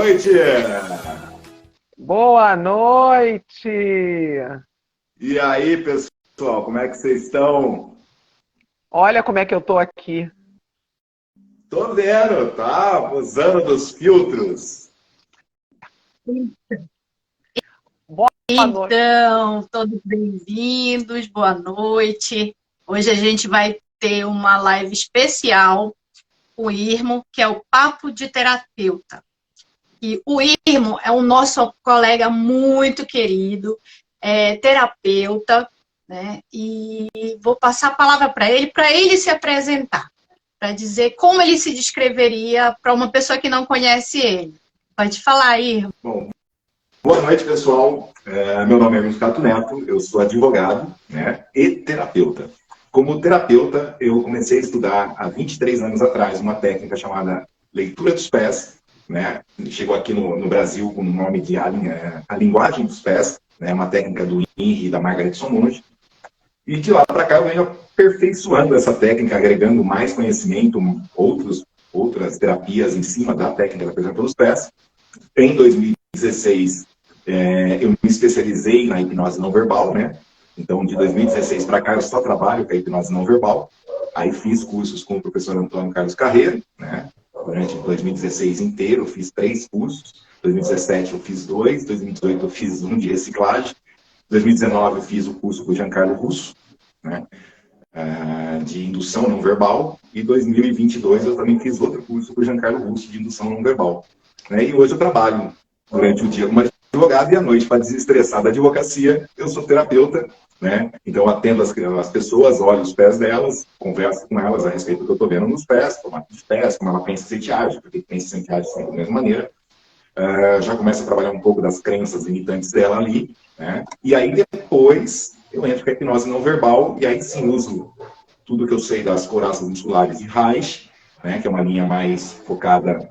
noite! Boa noite! E aí, pessoal, como é que vocês estão? Olha como é que eu tô aqui. Tô vendo, tá? Usando dos filtros. Boa noite. Então, todos bem-vindos, boa noite. Hoje a gente vai ter uma live especial com o Irmo, que é o Papo de Terapeuta. E o Irmo é um nosso colega muito querido, terapeuta, né? E vou passar a palavra para ele se apresentar, para dizer como ele se descreveria para uma pessoa que não conhece ele. Pode falar, Irmo. Bom, boa noite, pessoal. Meu nome é Miscato Neto, eu sou advogado, né, e terapeuta. Como terapeuta, eu comecei a estudar há 23 anos atrás uma técnica chamada leitura dos pés, né? Chegou aqui no Brasil com o nome de a linguagem dos pés, né? Uma técnica do Henry e da Margaret Somonge. E de lá para cá eu venho aperfeiçoando essa técnica, agregando mais conhecimento, outras terapias em cima da técnica da pressão pelos pés. Em 2016, eu me especializei na hipnose não verbal, né? Então, de 2016 para cá, eu só trabalho com a hipnose não verbal. Aí fiz cursos com o professor Antônio Carlos Carreiro, né? Durante 2016 inteiro, eu fiz 3 cursos. 2017 eu fiz 2, 2018 eu fiz 1 de reciclagem. 2019 eu fiz o curso com o Giancarlo Russo, né? De indução não verbal. E 2022 eu também fiz outro curso com o Giancarlo Russo de indução não verbal. Né? E hoje eu trabalho durante o dia como advogado e à noite, para desestressar da advocacia, eu sou terapeuta, né? Então atendo as pessoas, olho os pés delas, converso com elas a respeito do que eu estou vendo nos pés, formato dos pés, como ela pensa em sentiagem, porque pensa em sentiagem sempre da mesma maneira. Já começo a trabalhar um pouco das crenças limitantes dela ali, né? E aí depois eu entro com a hipnose não verbal, e aí sim uso tudo que eu sei das couraças musculares e Reich, né? Que é uma linha mais focada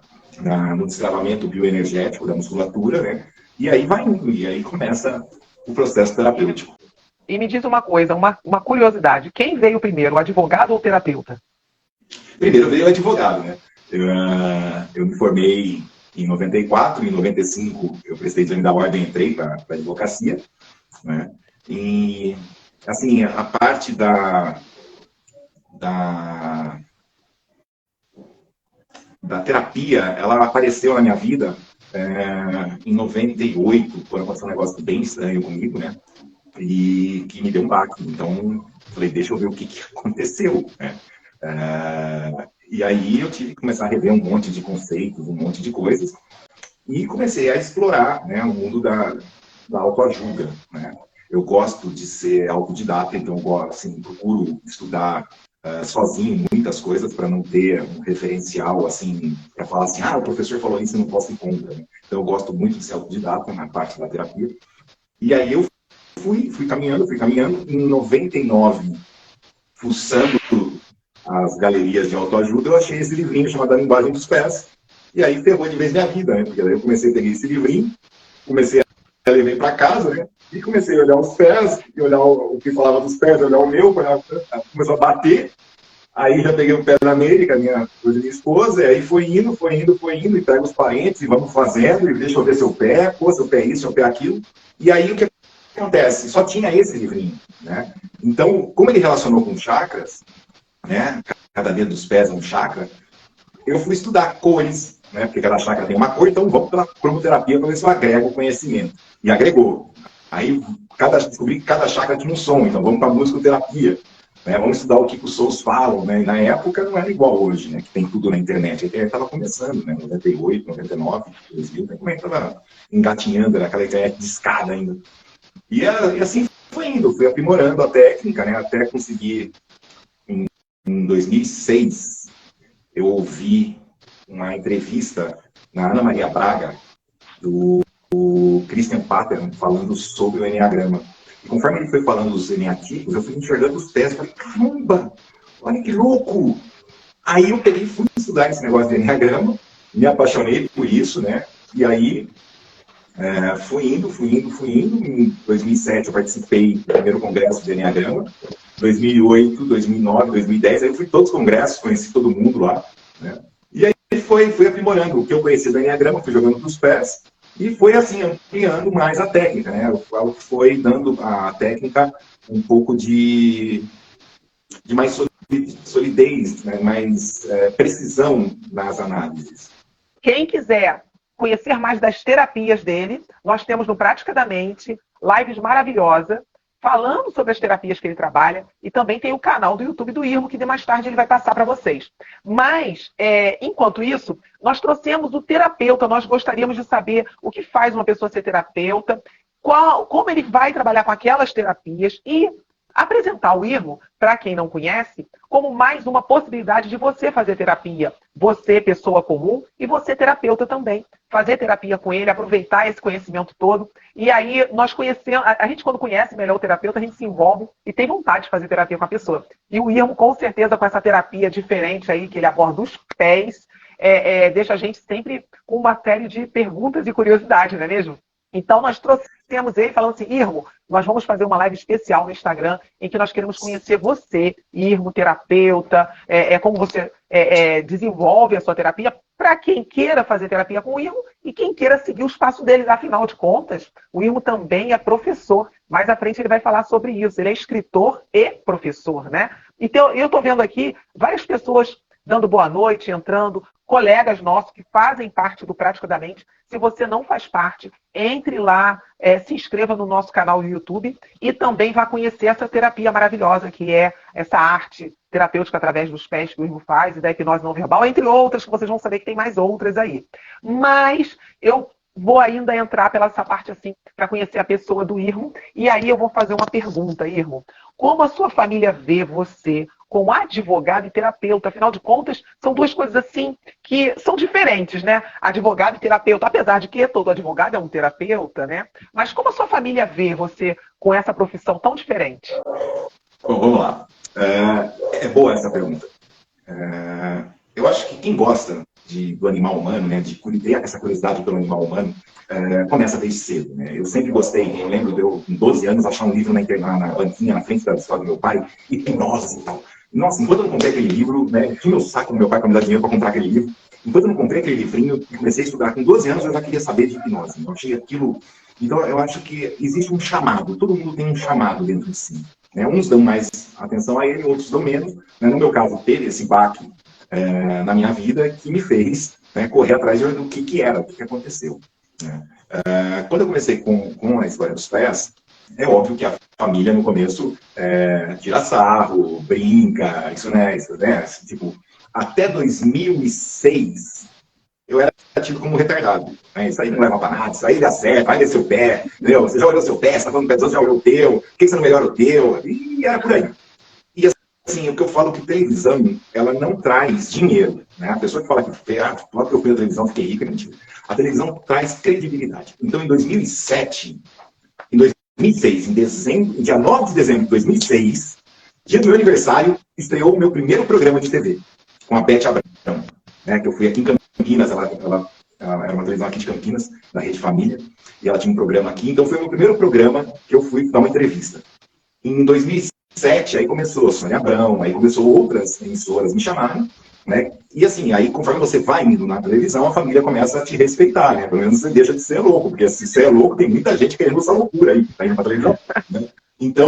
no destravamento bioenergético da musculatura, né? E aí vai indo, e aí começa o processo terapêutico. E me diz uma coisa, uma curiosidade. Quem veio primeiro, o advogado ou o terapeuta? Primeiro veio o advogado, né? Eu me formei em 94, em 95 eu prestei exame da ordem e entrei para a advocacia, né? E, assim, a parte da terapia, ela apareceu na minha vida em 98, quando aconteceu um negócio bem estranho comigo, né? E que me deu um baque. Então, falei, deixa eu ver o que aconteceu, né? E aí eu tive que começar a rever um monte de conceitos, um monte de coisas, e comecei a explorar, né, o mundo da autoajuda, né? Eu gosto de ser autodidata, então assim, procuro estudar sozinho muitas coisas para não ter um referencial, assim, para falar assim, o professor falou isso, eu não posso ir contra, né? Então eu gosto muito de ser autodidata na parte da terapia. E aí eu fui caminhando, em 99, fuçando as galerias de autoajuda, eu achei esse livrinho chamado A Linguagem dos Pés, e aí ferrou de vez minha vida, né? Porque daí eu comecei a pegar esse livrinho, comecei a levar para casa, né? E comecei a olhar os pés, e olhar o que falava dos pés, olhar o meu, começou a bater. Aí já peguei o pé da América, minha esposa, e aí foi indo, e pega os parentes, e vamos fazendo, e deixa eu ver seu pé, pô, seu pé isso, seu pé aquilo. E aí o que acontece? Só tinha esse livrinho, né? Então, como ele relacionou com chakras, né? Cada dedo dos pés é um chakra, eu fui estudar cores, né? Porque cada chakra tem uma cor, então vamos pela cromoterapia para ver se eu agrego o conhecimento. E agregou. Aí descobri que cada chakra tinha um som, então vamos para a musicoterapia. Né? Vamos estudar o que os sons falam, né? E na época não era igual hoje, né? Que tem tudo na internet. A internet estava começando, né? 98, 99, 2000, né? Como é que estava engatinhando, naquela internet de escada ainda. E assim foi indo, fui aprimorando a técnica, né? Até conseguir, em 2006, eu ouvi uma entrevista na Ana Maria Braga, do Christian Pattern, falando sobre o Enneagrama. E conforme ele foi falando dos eneatipos, eu fui enxergando os pés e falei, caramba, olha que louco! Aí eu peguei e fui estudar esse negócio de Enneagrama, me apaixonei por isso, né? E aí fui indo. Em 2007 eu participei do primeiro congresso de Enneagrama. 2008, 2009, 2010, aí eu fui em todos os congressos, conheci todo mundo lá, né? E aí fui aprimorando o que eu conhecia do Enneagrama, fui jogando para os pés, e foi assim, ampliando mais a técnica, né? Foi dando à técnica um pouco de mais solidez, né? Mais precisão nas análises. Quem quiser conhecer mais das terapias dele, nós temos no Prática da Mente lives maravilhosas, falando sobre as terapias que ele trabalha, e também tem o canal do YouTube do Irmo, que de mais tarde ele vai passar para vocês. Mas, enquanto isso, nós trouxemos o terapeuta, nós gostaríamos de saber o que faz uma pessoa ser terapeuta, como ele vai trabalhar com aquelas terapias e apresentar o Irmo, para quem não conhece, como mais uma possibilidade de você fazer terapia. Você, pessoa comum, e você, terapeuta também. Fazer terapia com ele, aproveitar esse conhecimento todo. E aí, nós conhecemos, a gente quando conhece melhor o terapeuta, a gente se envolve e tem vontade de fazer terapia com a pessoa. E o Irmo, com certeza, com essa terapia diferente aí, que ele aborda os pés, deixa a gente sempre com uma série de perguntas e curiosidades, não é mesmo? Então, nós trouxemos ele falando assim, Irmo, nós vamos fazer uma live especial no Instagram em que nós queremos conhecer você, Irmo, terapeuta, como você desenvolve a sua terapia, para quem queira fazer terapia com o Irmo e quem queira seguir os passos dele. Afinal de contas, o Irmo também é professor. Mais à frente ele vai falar sobre isso. Ele é escritor e professor, né? Então, eu estou vendo aqui várias pessoas dando boa noite, entrando, colegas nossos que fazem parte do Prática da Mente. Se você não faz parte, entre lá, se inscreva no nosso canal do YouTube e também vá conhecer essa terapia maravilhosa que é essa arte terapêutica através dos pés que o Irmo faz e da hipnose não verbal, entre outras, que vocês vão saber que tem mais outras aí. Mas eu vou ainda entrar pela essa parte assim, para conhecer a pessoa do Irmo, e aí eu vou fazer uma pergunta, Irmo. Como a sua família vê você como advogado e terapeuta? Afinal de contas, são duas coisas assim que são diferentes, né? Advogado e terapeuta, apesar de que todo advogado é um terapeuta, né? Mas como a sua família vê você com essa profissão tão diferente? Bom, vamos lá. É boa essa pergunta. Eu acho que quem gosta do animal humano, né, de ter essa curiosidade pelo animal humano, começa desde cedo, né? Eu sempre gostei, eu lembro de eu, com 12 anos, achar um livro na banquinha, na frente da escola do meu pai, hipnose e tal. Nossa, enquanto eu não comprei aquele livro, né, tinha meu saco do meu pai para me dar dinheiro para comprar aquele livro. Enquanto eu não comprei aquele livrinho e comecei a estudar, com 12 anos eu já queria saber de hipnose. Eu achei aquilo... Então eu acho que existe um chamado, todo mundo tem um chamado dentro de si, né? Uns dão mais atenção a ele, outros dão menos, né? No meu caso, teve esse baque na minha vida que me fez, né, correr atrás do que era, do que aconteceu, né? Quando eu comecei com a história dos pés, é óbvio que a família no começo tira sarro, brinca, isso, né? Tipo, até 2006 eu era tido como retardado, né? Isso aí não leva pra nada, isso aí dá certo, vai ver seu pé, entendeu? Você já olhou seu pé, você tá falando do pé dos outros, já olhou o teu, por que você não melhora o teu? E era por aí. E assim, o que eu falo que televisão, ela não traz dinheiro, né? A pessoa que fala que eu fui na televisão, fiquei rica, mentira. A televisão traz credibilidade. Então, em 2006, em dezembro, dia 9 de dezembro de 2006, dia do meu aniversário, estreou o meu primeiro programa de TV, com a Beth Abrão, né, que eu fui aqui em Campinas, ela era uma televisão aqui de Campinas, da Rede Família, e ela tinha um programa aqui, então foi o meu primeiro programa que eu fui dar uma entrevista. Em 2007, aí começou a Sônia Abrão, aí começou outras emissoras me chamarem, né, e assim, aí conforme você vai indo na televisão, a família começa a te respeitar, né, pelo menos você deixa de ser louco, porque se você é louco, tem muita gente querendo essa loucura aí, tá indo pra televisão, né. Então,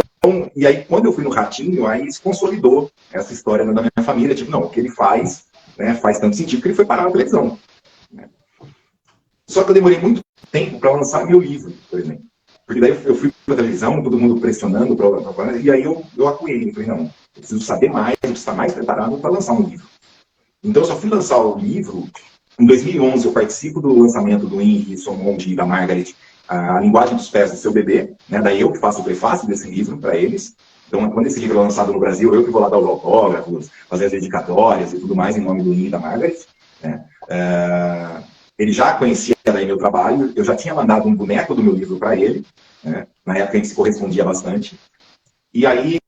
e aí quando eu fui no Ratinho, aí se consolidou essa história da minha família, tipo, não, o que ele faz, né, faz tanto sentido que ele foi parar na televisão, né. Só que eu demorei muito tempo para lançar meu livro, por exemplo. Porque daí eu fui para a televisão, todo mundo pressionando, e aí eu acuei. Eu falei, não, eu preciso saber mais, eu preciso estar mais preparado para lançar um livro. Então eu só fui lançar o livro em 2011. Eu participo do lançamento do Henry Somonte e da Margaret, A Linguagem dos Pés do Seu Bebê, né? Daí eu que faço o prefácio desse livro para eles. Então, quando esse livro é lançado no Brasil, eu que vou lá dar os autógrafos, fazer as dedicatórias e tudo mais em nome do Henry e da Margaret, né? Ele já conhecia daí meu trabalho, eu já tinha mandado um boneco do meu livro para ele, né? Na época a gente se correspondia bastante. E aí,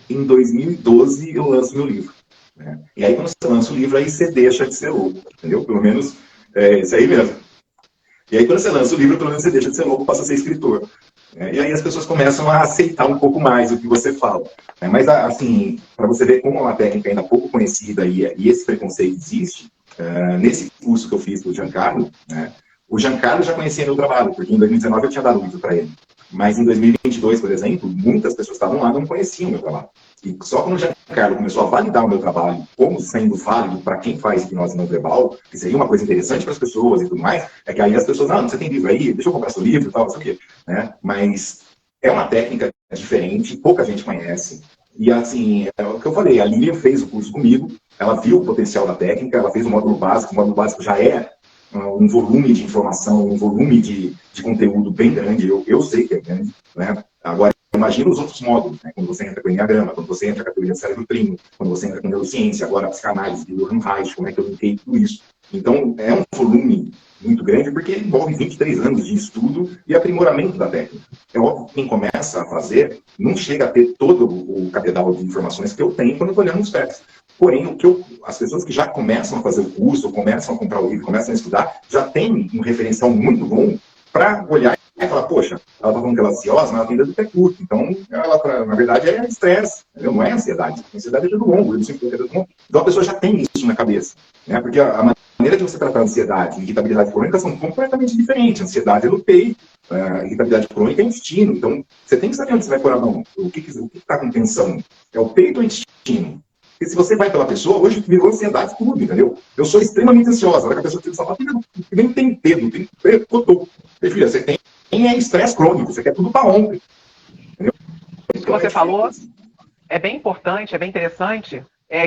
em 2012, eu lanço meu livro, né? E aí, quando você lança o livro, aí você deixa de ser louco, entendeu? Pelo menos, é isso aí mesmo. E aí, quando você lança o livro, pelo menos você deixa de ser louco, passa a ser escritor. E aí as pessoas começam a aceitar um pouco mais o que você fala. Mas, assim, para você ver como é uma técnica ainda pouco conhecida e esse preconceito existe, Nesse curso que eu fiz com o Giancarlo, né, o Giancarlo já conhecia meu trabalho, porque em 2019 eu tinha dado livro para ele. Mas em 2022, por exemplo, muitas pessoas que estavam lá não conheciam o meu trabalho. E só quando o Giancarlo começou a validar o meu trabalho como sendo válido para quem faz hipnose não verbal, que seria uma coisa interessante para as pessoas e tudo mais, é que aí as pessoas, você tem livro aí? Deixa eu comprar seu livro e tal, não sei o quê. Né? Mas é uma técnica diferente, pouca gente conhece. E assim, é o que eu falei, a Lilian fez o curso comigo, ela viu o potencial da técnica, ela fez o módulo básico já é um volume de informação, um volume de conteúdo bem grande, eu sei que é grande, né? Agora, imagina os outros módulos, né? Quando você entra com o Enneagrama, quando você entra com a teoria do cérebro trino, quando você entra com neurociência, agora a psicanálise, de Johann Reich, como é que eu linkei tudo isso. Então, é um volume muito grande, porque envolve 23 anos de estudo e aprimoramento da técnica. É óbvio que quem começa a fazer não chega a ter todo o cabedal de informações que eu tenho quando eu estou olhando os pés. Porém, as pessoas que já começam a fazer o curso, começam a comprar o livro, começam a estudar, já têm um referencial muito bom para olhar e falar, poxa, ela está falando que ela é ansiosa, mas ela tem dedo do pé curto. Então, ela, na verdade, é estresse, não é ansiedade. A ansiedade é dedo longo, eu não sei o que é dedo longo. Então, a pessoa já tem isso na cabeça. Né? Porque a maneira de você tratar a ansiedade e irritabilidade crônica são completamente diferentes. A ansiedade é no peito, a irritabilidade crônica é intestino. Então, você tem que saber onde você vai pôr a mão. O que está com tensão? É o peito ou o intestino? Porque se você vai pela pessoa, hoje virou ansiedade tudo, entendeu? Eu sou extremamente ansiosa. A hora que a pessoa tira o sapato, nem tem dedo, tem cotô. Filha, você tem estresse crônico, você quer tudo para ontem. Entendeu? Isso que você falou é bem importante, é bem interessante,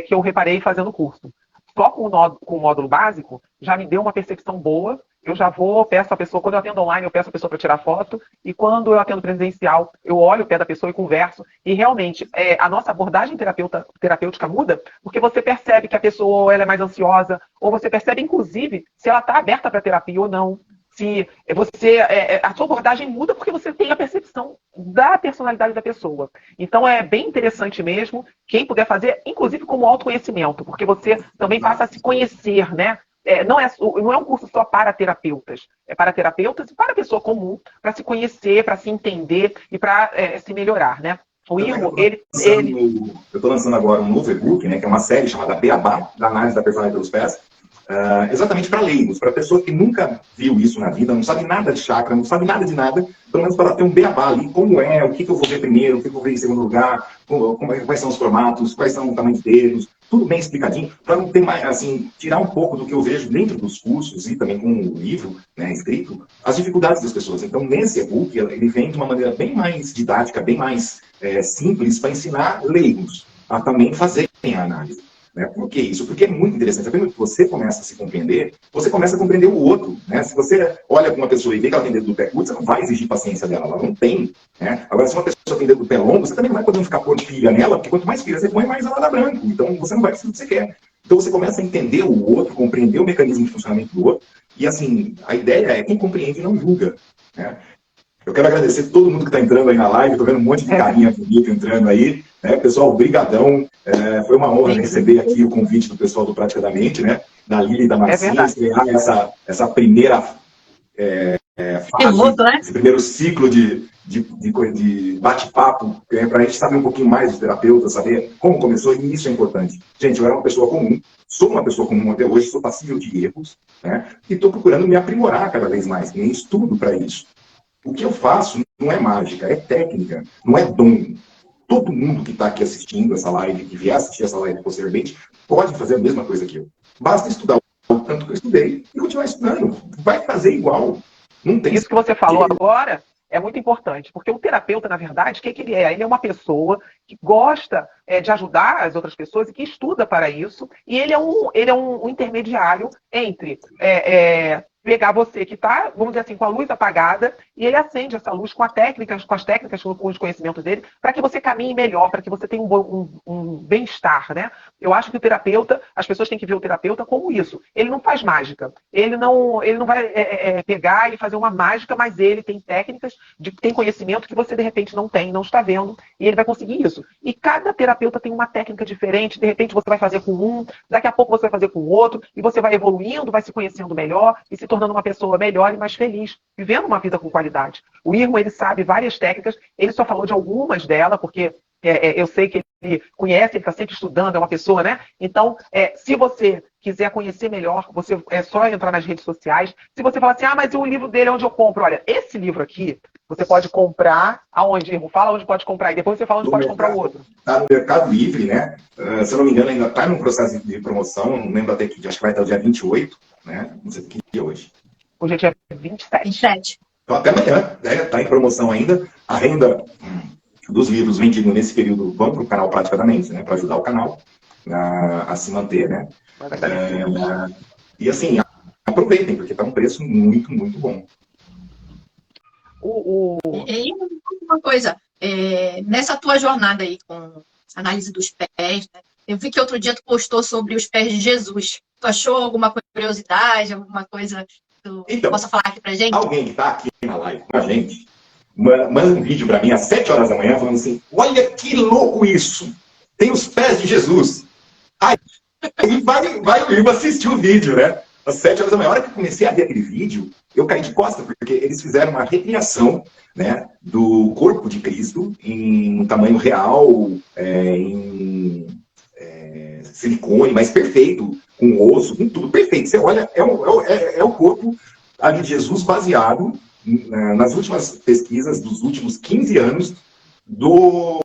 que eu reparei fazendo o curso. Só com o módulo básico, já me deu uma percepção boa. Eu já peço a pessoa, quando eu atendo online, eu peço a pessoa para tirar foto, e quando eu atendo presencial, eu olho o pé da pessoa e converso, e realmente a nossa abordagem terapêutica muda, porque você percebe que a pessoa ela é mais ansiosa, ou você percebe, inclusive, se ela está aberta para terapia ou não. Se a sua abordagem muda porque você tem a percepção da personalidade da pessoa. Então é bem interessante mesmo, quem puder fazer, inclusive como autoconhecimento, porque você também passa a se conhecer, né? Não é um curso só para terapeutas, é para terapeutas e para a pessoa comum, para se conhecer, para se entender e para se melhorar, né? O Irmo, eu estou lançando agora um novo e-book, né, que é uma série chamada Beabá, da análise da personalidade pelos pés, exatamente para leigos, para pessoa que nunca viu isso na vida, não sabe nada de chakra, não sabe nada de nada, pelo menos para ter um beabá ali, como é, o que eu vou ver primeiro, o que eu vou ver em segundo lugar, quais são os formatos, quais são os tamanhos deles, tudo bem explicadinho, para não ter mais, assim, tirar um pouco do que eu vejo dentro dos cursos e também com o livro, né, escrito, as dificuldades das pessoas. Então, nesse e-book, ele vem de uma maneira bem mais didática, bem mais simples, para ensinar leigos a também fazerem a análise. Né? Por que isso? Porque é muito interessante. Apenas que você começa a se compreender, você começa a compreender o outro. Né? Se você olha para uma pessoa e vê que ela tem dedo do pé curto, você não vai exigir paciência dela, ela não tem. Né? Agora, se uma pessoa tem dedo do pé longo, você também não vai poder ficar pondo pilha nela, porque quanto mais pilha você põe, mais ela dá branco. Então, você não vai precisar do que você quer. Então, você começa a entender o outro, compreender o mecanismo de funcionamento do outro, e assim, a ideia é quem compreende não julga. Né? Eu quero agradecer todo mundo que está entrando aí na live, estou vendo um monte de carinha bonita entrando aí. Né? Pessoal, brigadão. Foi uma honra receber aqui o convite do pessoal do Prática da Mente, né? Da Lili e da Marcinha, estrear essa primeira fase, né? esse primeiro ciclo de bate-papo, para a gente saber um pouquinho mais dos terapeutas, saber como começou, e isso é importante. Gente, eu era uma pessoa comum, sou uma pessoa comum até hoje, sou passível de erros, né? E estou procurando me aprimorar cada vez mais, tem estudo para isso. O que eu faço não é mágica, é técnica, não é dom. Todo mundo que está aqui assistindo essa live, que vier assistir essa live posteriormente, pode fazer a mesma coisa que eu. Basta estudar o tanto que eu estudei e continuar estudando. Vai fazer igual. Não tem isso que você falou agora é muito importante, porque o terapeuta, na verdade, o que ele é? Ele é uma pessoa que gosta de ajudar as outras pessoas e que estuda para isso, e ele é um intermediário entre pegar você que está, vamos dizer assim, com a luz apagada, e ele acende essa luz com as técnicas, com os conhecimentos dele, para que você caminhe melhor, para que você tenha um bem-estar, né? Eu acho que o terapeuta, as pessoas têm que ver o terapeuta como isso. Ele não faz mágica. Ele não vai pegar e fazer uma mágica, mas ele tem técnicas, tem conhecimento que você, de repente, não tem, não está vendo, e ele vai conseguir isso. E cada terapeuta tem uma técnica diferente, de repente você vai fazer com um, daqui a pouco você vai fazer com o outro, e você vai evoluindo, vai se conhecendo melhor, e se tornando uma pessoa melhor e mais feliz, vivendo uma vida com qualidade. O Irmo, ele sabe várias técnicas, ele só falou de algumas delas, porque Eu sei que ele conhece, ele está sempre estudando, é uma pessoa, né? Então, se você quiser conhecer melhor, é só entrar nas redes sociais. Se você falar assim, mas o livro dele é onde eu compro. Olha, esse livro aqui, você pode comprar aonde, irmão? Fala onde pode comprar e depois você fala onde pode comprar o outro. Está no Mercado Livre, né? Se eu não me engano, ainda está no processo de promoção, não lembro até que, acho que vai até o dia 28, né? Não sei o que dia hoje. Hoje é dia 27. 27. Então, até amanhã, né? Está em promoção ainda. A renda dos livros vendidos nesse período vão para o canal Prática da Mente, né? Para ajudar o canal a se manter, né? E assim, aproveitem, porque está um preço muito, muito bom. E uma coisa, nessa tua jornada aí com análise dos pés, né? Eu vi que outro dia tu postou sobre os pés de Jesus. Tu achou alguma curiosidade, alguma coisa que tu possa falar aqui pra gente? Alguém que está aqui na live com a gente, manda um vídeo para mim às 7 horas da manhã falando assim, olha que louco isso, tem os pés de Jesus. Aí vai o Ivo assistir o vídeo, né? Às 7 horas da manhã. A hora que eu comecei a ver aquele vídeo, eu caí de costas, porque eles fizeram uma recriação, né, do corpo de Cristo em tamanho real, em silicone, mas perfeito, com osso, com tudo perfeito. Você olha, é o corpo ali de Jesus baseado nas últimas pesquisas dos últimos 15 anos do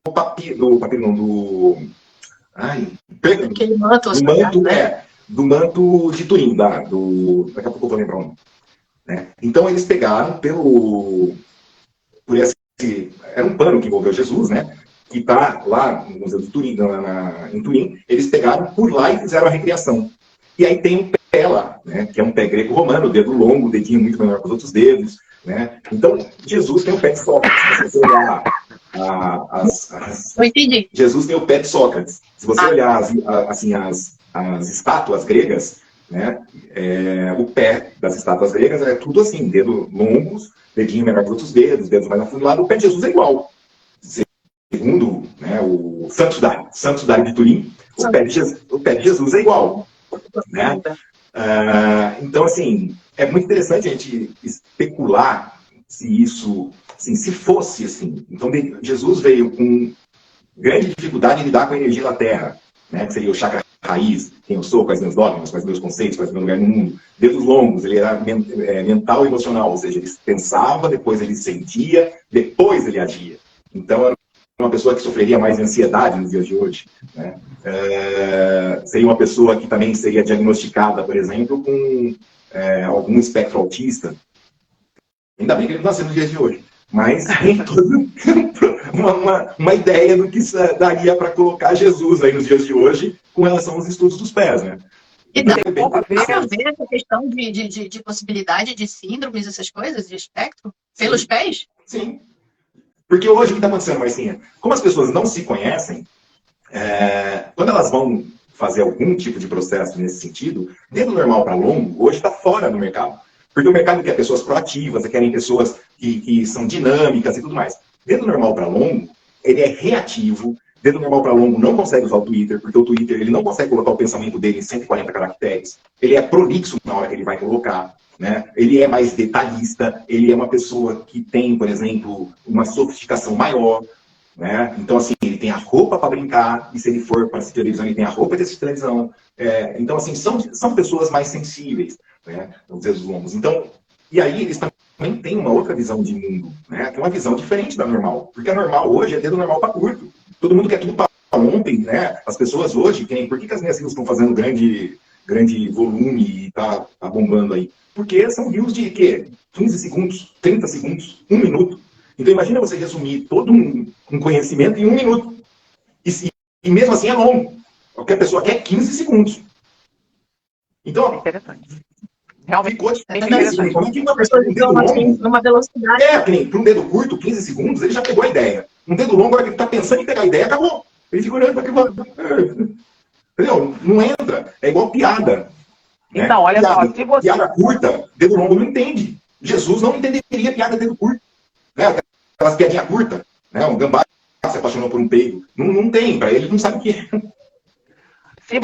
manto de Turim, daqui a pouco eu vou lembrar o nome. Né? Então eles pegaram era um pano que envolveu Jesus, né? Que está lá no Museu de Turim, em Turim, eles pegaram por lá e fizeram a recriação. E aí tem um pé lá, né? Que é um pé greco-romano, dedo longo, dedinho muito menor que os outros dedos, né? Então Jesus tem o pé de Sócrates. Se você olhar Jesus tem o pé de Sócrates. Se você olhar as estátuas gregas, né, o pé das estátuas gregas é tudo assim, dedos longos, dedinho menor que outros dedos mais afunilados. O pé de Jesus é igual. Segundo, né, o Santo Sudário de Turim, o pé de Jesus é igual. Né? Então, assim, é muito interessante a gente especular se isso, assim, se fosse assim. Então, Jesus veio com grande dificuldade em lidar com a energia da Terra, né, que seria o chakra raiz, quem eu sou, quais meus dogmas, quais meus conceitos, quais meu lugar no mundo. Dedos longos, ele era mental e emocional, ou seja, ele pensava, depois ele sentia, depois ele agia. Então, era uma pessoa que sofreria mais de ansiedade nos dias de hoje. Né? Seria uma pessoa que também seria diagnosticada, por exemplo, com algum espectro autista. Ainda bem que ele não nasceu nos dias de hoje. Mas tem toda uma ideia do que daria para colocar Jesus aí nos dias de hoje com relação aos estudos dos pés, né? E dá para ver essa questão de possibilidade de síndromes, essas coisas, de espectro, pelos pés? Sim. Porque hoje o que está acontecendo, Marcinha? Como as pessoas não se conhecem, quando elas vão fazer algum tipo de processo nesse sentido, dedo normal para longo, hoje está fora do mercado. Porque o mercado quer pessoas proativas, querem pessoas que são dinâmicas e tudo mais. Dedo normal para longo, ele é reativo. Dedo normal para longo não consegue usar o Twitter, porque o Twitter ele não consegue colocar o pensamento dele em 140 caracteres. Ele é prolixo na hora que ele vai colocar. Né? Ele é mais detalhista, ele é uma pessoa que tem, por exemplo, uma sofisticação maior. Né? Então, assim, ele tem a roupa para brincar, e se ele for para assistir televisão, ele tem a roupa de assistir televisão. Então, assim, são pessoas mais sensíveis, né? Os dedos longos. Então, e aí eles também têm uma outra visão de mundo, né? Tem uma visão diferente da normal. Porque a normal hoje é dedo normal para curto. Todo mundo quer tudo para ontem, né? As pessoas hoje, por que as minhas filhas estão fazendo grande volume e tá bombando aí? Porque são reels de quê? 15 segundos, 30 segundos, 1 minuto. Então imagina você resumir todo um conhecimento em 1 minuto. E mesmo assim é longo. Qualquer pessoa quer 15 segundos. Então, interessante. Realmente ficou interessante. Como que uma pessoa com um dedo longo, numa velocidade. Para um dedo curto, 15 segundos, ele já pegou a ideia. Um dedo longo, agora que ele está pensando em pegar a ideia, acabou. Ele fica olhando para aquilo. Entendeu? Não entra. É igual piada. Então, olha só, se você... Piada curta, dedo longo não entende. Jesus não entenderia piada dedo curto. Né? Aquelas piadinhas curtas. Né? Um gambá se apaixonou por um peido. Não tem, para ele não sabe o que é. Se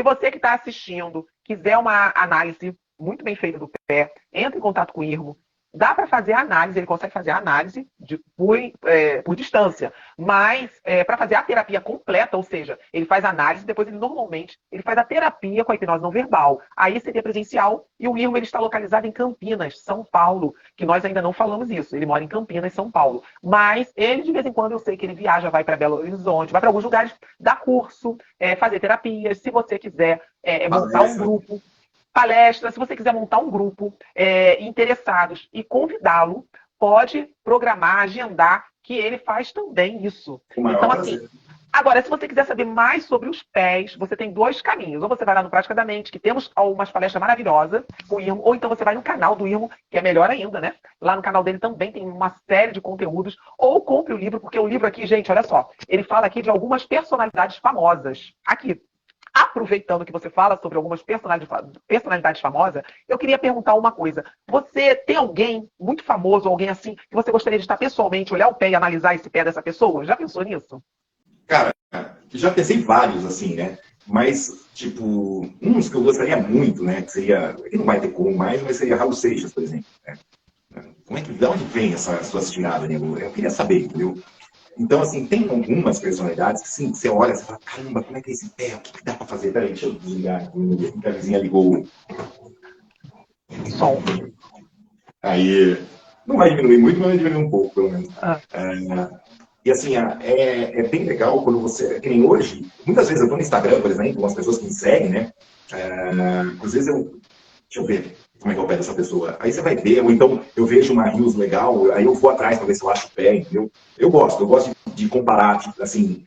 você que está assistindo quiser uma análise muito bem feita do pé, entre em contato com o Irmo. Dá para fazer a análise, ele consegue fazer a análise por distância, mas para fazer a terapia completa, ou seja, ele faz a análise, depois ele faz a terapia com a hipnose não verbal. Aí seria presencial, e o Irmo ele está localizado em Campinas, São Paulo, que nós ainda não falamos isso. Ele mora em Campinas, São Paulo. Mas ele, de vez em quando, eu sei que ele viaja, vai para Belo Horizonte, vai para alguns lugares, dar curso, fazer terapias. Se você quiser montar um grupo, palestra, se você quiser montar um grupo interessados e convidá-lo, pode programar, agendar, que ele faz também isso. Então, assim, agora, se você quiser saber mais sobre os pés, você tem 2 caminhos. Ou você vai lá no Prática da Mente, que temos umas palestras maravilosas com o Irmo, ou então você vai no canal do Irmo, que é melhor ainda, né? Lá no canal dele também tem uma série de conteúdos. Ou compre o livro, porque o livro aqui, gente, olha só, ele fala aqui de algumas personalidades famosas. Aqui. Aproveitando que você fala sobre algumas personalidades famosas, eu queria perguntar uma coisa. Você tem alguém muito famoso, alguém assim, que você gostaria de estar pessoalmente, olhar o pé e analisar esse pé dessa pessoa? Já pensou nisso? Cara, já pensei vários, assim, né? Mas, tipo, uns que eu gostaria muito, né? Que seria, que não vai ter como mais, mas seria Raul Seixas, por exemplo. Né? Como é que, de onde vem essas suas tiradas, né? Eu queria saber, entendeu? Então, assim, tem algumas personalidades que, sim, você olha e fala, caramba, como é que é esse pé? O que dá pra fazer? Peraí, deixa eu desligar aqui, a vizinha ligou o som. Aí, não vai diminuir muito, mas vai diminuir um pouco, pelo menos. E, assim, é bem legal quando você, que nem hoje, muitas vezes eu tô no Instagram, por exemplo, umas pessoas que me seguem, né? Às vezes deixa eu ver como é que é o pé dessa pessoa. Aí você vai ver, ou então eu vejo uma reels legal, aí eu vou atrás para ver se eu acho o pé, entendeu? Eu gosto de comparar, tipo, assim,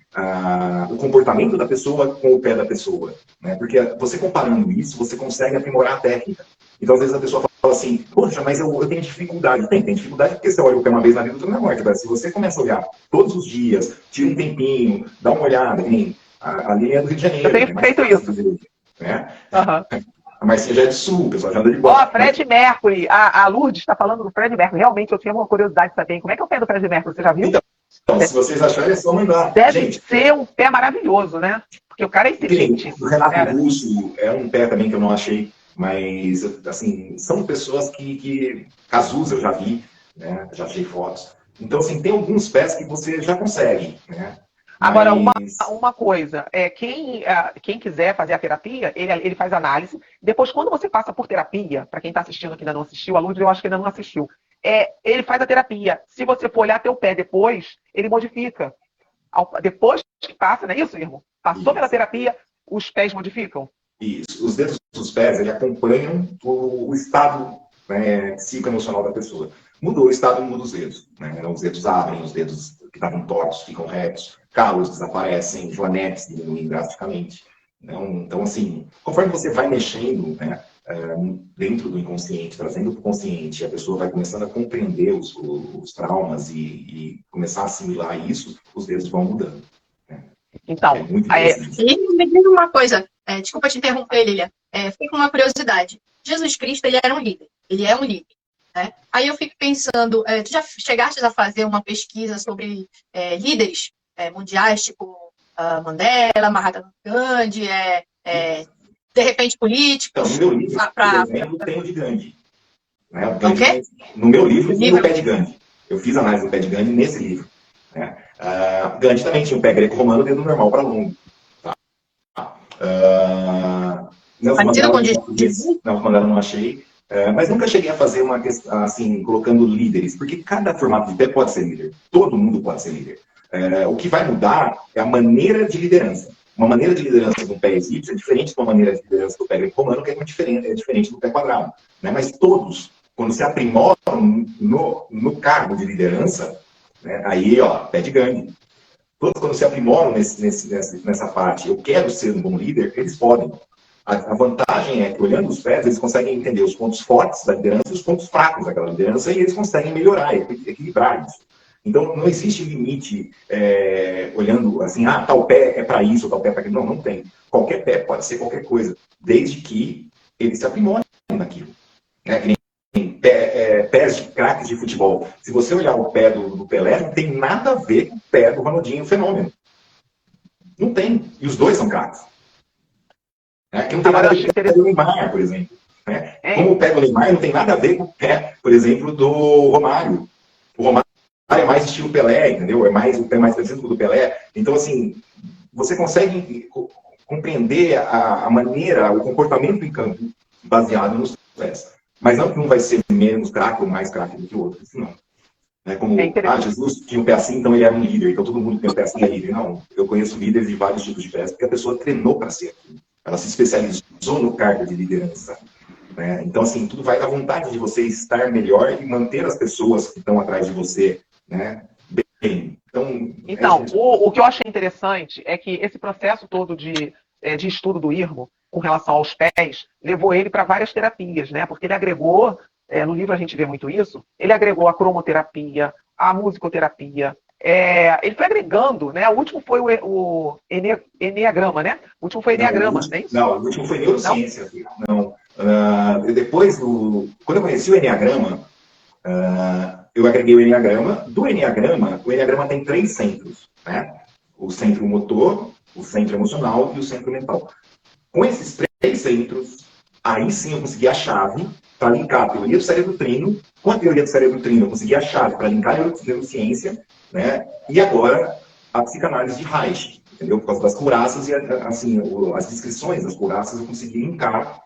o comportamento da pessoa com o pé da pessoa, né? Porque você comparando isso, você consegue aprimorar a técnica. Então, às vezes a pessoa fala assim, poxa, mas eu tenho dificuldade. Tem dificuldade porque você olha o pé uma vez na vida, tudo na morte. Se você começa a olhar todos os dias, tira um tempinho, dá uma olhada, nem a linha é do Rio de Janeiro. Eu tenho feito isso. Né? A Marcinha já é de sul, o pessoal já anda de bola. Fred Mercury. A Lourdes está falando do Fred Mercury. Realmente, eu tinha uma curiosidade de saber como é que é o pé do Fred Mercury. Você já viu? Então, se vocês acharem, é só mandar. Deve ser um pé maravilhoso, né? Porque o cara é inteligente. O Renato Russo é um pé também que eu não achei, mas, assim, são pessoas que Cazuza eu já vi, né? Já achei fotos. Então, assim, tem alguns pés que você já consegue, né? Agora, uma coisa, quem quiser fazer a terapia, ele faz análise. Depois, quando você passa por terapia, para quem está assistindo que ainda não assistiu, a Lourdes eu acho que ainda não assistiu, ele faz a terapia. Se você for olhar teu pé depois, ele modifica. Depois que passa, não é isso, Irmo? Passou pela terapia, os pés modificam? Isso. Os dedos dos pés, eles acompanham o estado, né, psicoemocional da pessoa. Mudou o estado, muda os dedos. Né? Os dedos abrem, os dedos que estavam tortos ficam retos, calos desaparecem, joanetes diminuem drasticamente. Então, assim, conforme você vai mexendo, né, dentro do inconsciente, trazendo para o consciente, a pessoa vai começando a compreender os traumas e começar a assimilar isso, os dedos vão mudando. Né? Então, me diz uma coisa, desculpa te interromper, Lilia, fiquei com uma curiosidade. Jesus Cristo, ele era um líder, ele é um líder. Né? Aí eu fico pensando, tu já chegaste a fazer uma pesquisa sobre líderes mundiais, tipo Mandela, Mahatma Gandhi, de repente políticos? Então, no meu livro, por exemplo, tem o de Gandhi. Né? Okay? No meu livro tem o pé de Gandhi. Eu fiz análise do pé de Gandhi nesse livro. Né? Gandhi também tinha um pé greco-romano, dedo normal para longo. Tá? Nelson Mandela não achei. Mas nunca cheguei a fazer uma questão, assim, colocando líderes, porque cada formato de pé pode ser líder. Todo mundo pode ser líder. O que vai mudar é a maneira de liderança. Uma maneira de liderança do pé egípcio é diferente de uma maneira de liderança do pé greco-romano, que é diferente do pé quadrado. Né? Mas todos, quando se aprimoram no cargo de liderança, né? Aí, ó, pé de Gandhi. Todos, quando se aprimoram nessa parte, eu quero ser um bom líder, eles podem. A vantagem é que, olhando os pés, eles conseguem entender os pontos fortes da liderança e os pontos fracos daquela liderança, e eles conseguem melhorar, equilibrar isso. Então, não existe limite olhando assim, tal pé é para isso, tal pé é para aquilo. Não tem. Qualquer pé pode ser qualquer coisa, desde que ele se aprimore naquilo. Né? Pés de craques de futebol. Se você olhar o pé do Pelé, não tem nada a ver com o pé do Ronaldinho Fenômeno. Não tem. E os dois são craques. Que não tem nada a ver com o Neymar, por exemplo. Né? Como o pé do Neymar não tem nada a ver com o pé, por exemplo, do Romário. O Romário é mais estilo Pelé, entendeu? O pé mais parecido com o do Pelé. Então, assim, você consegue compreender a maneira, o comportamento em campo baseado nos pés. Mas não que um vai ser menos craque ou mais craque do que o outro, isso não. É como, Jesus tinha um pé assim, então ele era um líder, então todo mundo que tem um pé assim é líder. Não, eu conheço líderes de vários tipos de pés, porque a pessoa treinou para ser aquilo. Ela se especializou no cargo de liderança. Né? Então, assim, tudo vai da vontade de você estar melhor e manter as pessoas que estão atrás de você, né, bem. Então, o que eu achei interessante é que esse processo todo de estudo do Irmo, com relação aos pés, levou ele para várias terapias, né? Porque ele agregou, no livro a gente vê muito isso, ele agregou a cromoterapia, a musicoterapia, ele foi agregando, né? O último foi o Enneagrama, né? O último foi Enneagrama, não é isso? Não, o último foi Neurociência. Não. Depois, quando eu conheci o Enneagrama, eu agreguei o Enneagrama. Do Enneagrama, o Enneagrama tem 3 centros, né? O centro motor, o centro emocional e o centro mental. Com esses 3 centros, aí sim eu consegui a chave para linkar a teoria do cérebro trino. Com a teoria do cérebro trino, eu consegui a chave para linkar a neurociência, né? E agora, a psicanálise de Reich, entendeu? Por causa das couraças e, assim, as descrições das couraças, eu consegui linkar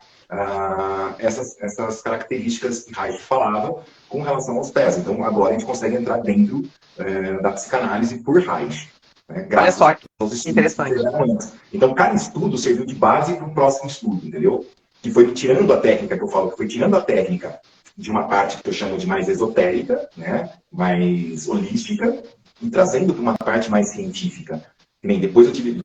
essas características que Reich falava com relação aos pés. Então, agora a gente consegue entrar dentro da psicanálise por Reich. Né? Olha só, que interessante. Então, cada estudo serviu de base para o próximo estudo, entendeu? Que foi tirando a técnica, que eu falo, que foi tirando a técnica de uma parte que eu chamo de mais esotérica, né? Mais holística, e trazendo para uma parte mais científica. Que nem depois eu tive,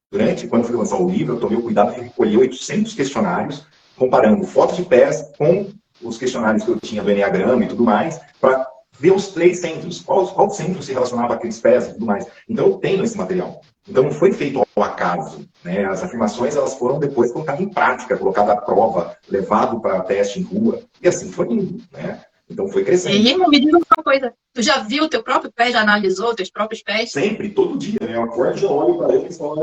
quando fui lançar o livro, eu tomei o cuidado de recolher 800 questionários, comparando fotos de pés com os questionários que eu tinha do Enneagrama e tudo mais, para ver os 3 centros, qual centro se relacionava a aqueles pés e tudo mais. Então eu tenho esse material. Então não foi feito ao acaso. Né? As afirmações elas foram depois colocadas em prática, colocadas à prova, levado para teste em rua, e assim foi indo. Né? Então foi crescendo. E me diz uma coisa, tu já viu o teu próprio pé, já analisou teus próprios pés? Sempre, todo dia, né? Eu acordo e já olho para eles e falo,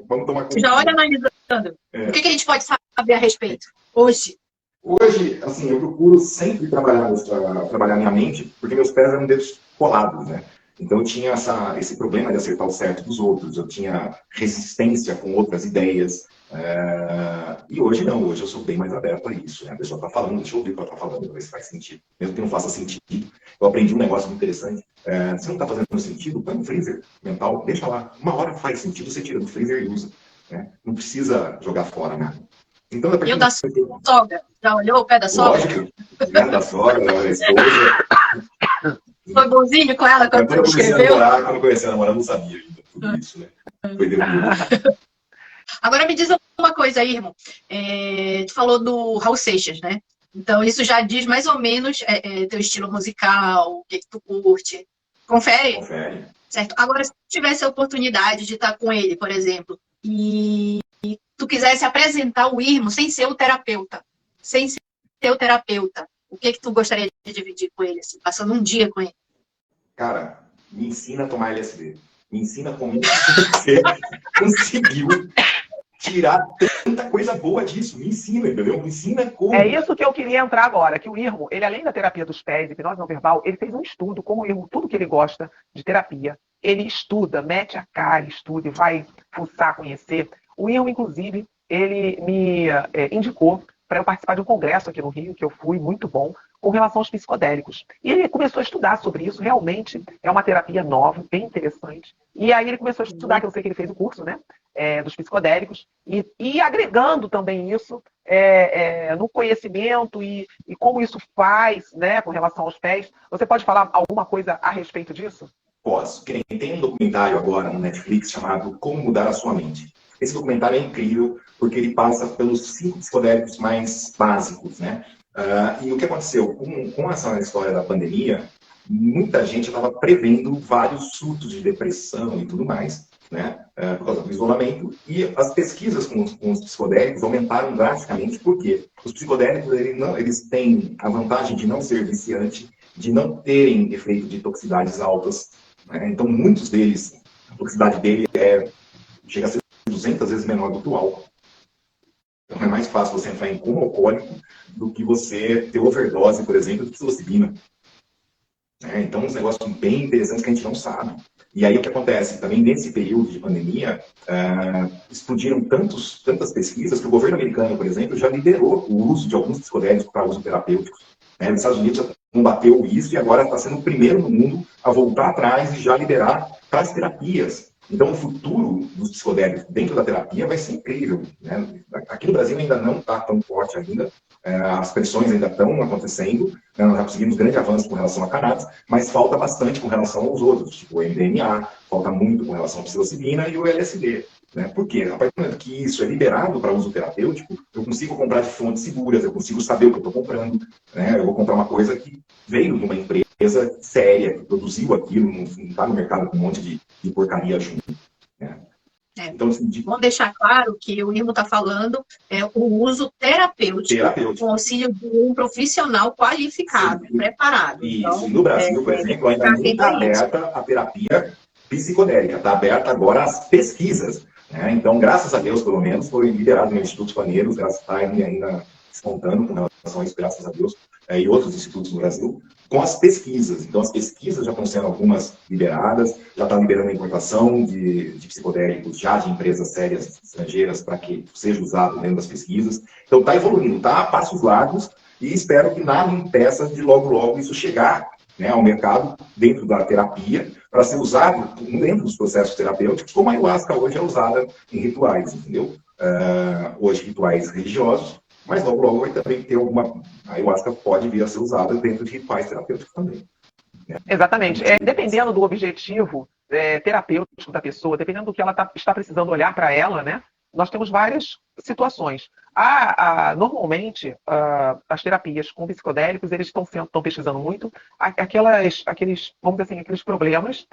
vamos tomar conta. Já olha analisando. O que a gente pode saber a respeito hoje? Hoje, assim, eu procuro sempre trabalhar minha mente, porque meus pés eram dedos colados, né? Então eu tinha esse problema de acertar o certo dos outros, eu tinha resistência com outras ideias, e hoje não, hoje eu sou bem mais aberto a isso, né? A pessoa está falando, deixa eu ouvir o que ela está falando, ver se faz sentido. Mesmo que não faça sentido, eu aprendi um negócio muito interessante, se não está fazendo sentido, põe no freezer mental, deixa lá, uma hora faz sentido, você tira do freezer e usa, né? Não precisa jogar fora nada. Então, e o da sogra? Já olhou o pé da sogra? Lógico, da sogra, da esposa. Foi bonzinho com ela quando você escreveu? Quando eu comecei a namorar, eu não sabia ainda tudo isso, né? Foi depois. Agora me diz uma coisa aí, irmão. Tu falou do Raul Seixas, né? Então isso já diz mais ou menos teu estilo musical, o que tu curte. Confere? Confere. Certo. Agora, se tu tivesse a oportunidade de estar com ele, por exemplo, e tu quisesse apresentar o Irmo sem ser o terapeuta, o que tu gostaria de dividir com ele, assim, passando um dia com ele? Cara, me ensina a tomar LSD. Me ensina como você conseguiu tirar tanta coisa boa disso. Me ensina, entendeu? Me ensina como. É isso que eu queria entrar agora, que o Irmo, ele além da terapia dos pés, hipnose não verbal, ele fez um estudo, como o Irmo, tudo que ele gosta de terapia, ele estuda, mete a cara, estuda e vai fuçar, conhecer. O Irmo, inclusive, ele me indicou para eu participar de um congresso aqui no Rio, que eu fui, muito bom, com relação aos psicodélicos. E ele começou a estudar sobre isso, realmente é uma terapia nova, bem interessante. E aí ele começou a estudar, que eu sei que ele fez o curso, né, dos psicodélicos, e agregando também isso no conhecimento e como isso faz, né, com relação aos pés. Você pode falar alguma coisa a respeito disso? Posso. Tem um documentário agora no Netflix chamado Como Mudar a Sua Mente. Esse documentário é incrível porque ele passa pelos 5 psicodélicos mais básicos, né? E o que aconteceu? Com essa história da pandemia, muita gente estava prevendo vários surtos de depressão e tudo mais, né? Por causa do isolamento. E as pesquisas com os psicodélicos aumentaram drasticamente, porque os psicodélicos eles têm a vantagem de não ser viciante, de não terem efeito de toxicidades altas, né? Então, muitos deles, a toxicidade dele chega a ser 200 vezes menor do que o álcool. Então é mais fácil você entrar em coma alcoólico do que você ter overdose, por exemplo, de psilocibina. Então, uns negócios bem interessantes que a gente não sabe. E aí o que acontece? Também nesse período de pandemia, explodiram tantas pesquisas que o governo americano, por exemplo, já liberou o uso de alguns psicodélicos para uso terapêutico. Os Estados Unidos já combateu isso e agora está sendo o primeiro no mundo a voltar atrás e já liberar para as terapias. Então, o futuro dos psicodélicos dentro da terapia vai ser incrível. Aqui no Brasil ainda não está tão forte ainda, as pressões ainda estão acontecendo, nós já conseguimos grande avanço com relação a cannabis, mas falta bastante com relação aos outros, tipo o MDMA, falta muito com relação à psilocibina e o LSD. Por quê? A partir do momento que isso é liberado para uso terapêutico, eu consigo comprar de fontes seguras, eu consigo saber o que eu estou comprando. Eu vou comprar uma coisa que veio de uma empresa séria, que produziu aquilo, não está no mercado com um monte de porcaria junto. Então, assim, vamos deixar claro que o Irmo está falando o uso terapêutico com auxílio de um profissional qualificado, preparado. Isso, então, no Brasil, por exemplo, ainda não está aberta a terapia psicodélica, está aberta agora as pesquisas. Então, graças a Deus, pelo menos, foi liberado no Instituto Paneiros, está ainda despontando com relação a isso, graças a Deus, e outros institutos no Brasil, com as pesquisas. Então, as pesquisas já estão sendo algumas liberadas, já está liberando a importação de psicodélicos já de empresas sérias estrangeiras para que seja usado dentro das pesquisas. Então, está evoluindo, está a passos largos e espero que nada impeça de logo isso chegar ao mercado dentro da terapia para ser usado dentro dos processos terapêuticos, como a ayahuasca hoje é usada em rituais, entendeu? Hoje, rituais religiosos, mas logo vai também ter alguma... A ayahuasca pode vir a ser usada dentro de rituais terapêuticos também. Exatamente. Dependendo do objetivo terapêutico da pessoa, dependendo do que ela está precisando olhar para ela, né? Nós temos várias situações. Normalmente, as terapias com psicodélicos, eles estão pesquisando muito aqueles, vamos dizer assim, aqueles problemas